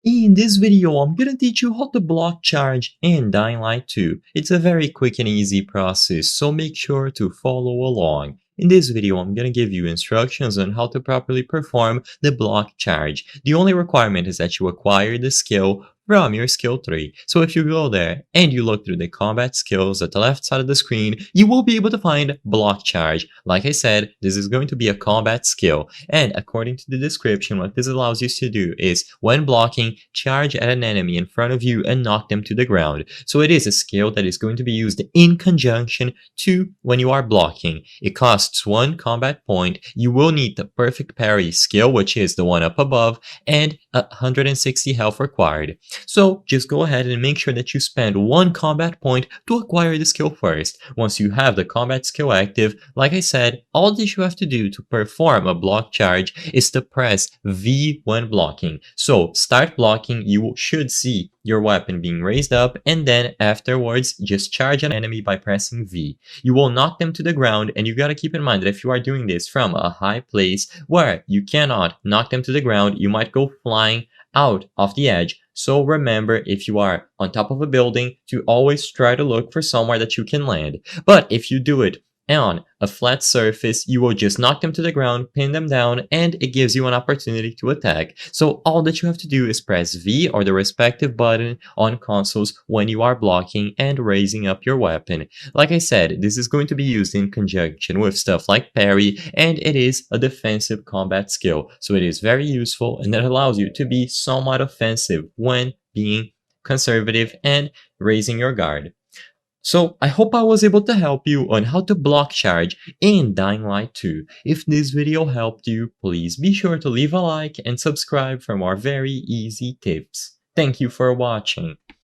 In this video, I'm gonna teach you how to block charge in Dying Light 2. It's a very quick and easy process, so make sure to follow along. In this video, I'm gonna give you instructions on how to properly perform the block charge. The only requirement is that you acquire the skill from your skill tree. So if you go there and you look through the combat skills at the left side of the screen, you will be able to find block charge. Like I said, this is going to be a combat skill. And according to the description, what this allows you to do is, when blocking, charge at an enemy in front of you and knock them to the ground. So it is a skill that is going to be used in conjunction to when you are blocking. It costs 1 combat point. You will need the perfect parry skill, which is the one up above, and 160 health required. So just go ahead and make sure that you spend 1 combat point to acquire the skill first. Once you have the combat skill active, like I said, all that you have to do to perform a block charge is to press V when blocking. So start blocking, you should see your weapon being raised up, and then afterwards just charge an enemy by pressing V. You will knock them to the ground, and you gotta keep in mind that if you are doing this from a high place where you cannot knock them to the ground, you might go flying out of the edge. So remember, if you are on top of a building, to always try to look for somewhere that you can land. But if you do it on a flat surface, you will just knock them to the ground, pin them down, and it gives you an opportunity to attack. So all that you have to do is press V or the respective button on consoles when you are blocking and raising up your weapon. Like I said, this is going to be used in conjunction with stuff like parry, and it is a defensive combat skill. So it is very useful, and it allows you to be somewhat offensive when being conservative and raising your guard. So I hope I was able to help you on how to block charge in Dying Light 2. If this video helped you, please be sure to leave a like and subscribe for more very easy tips. Thank you for watching.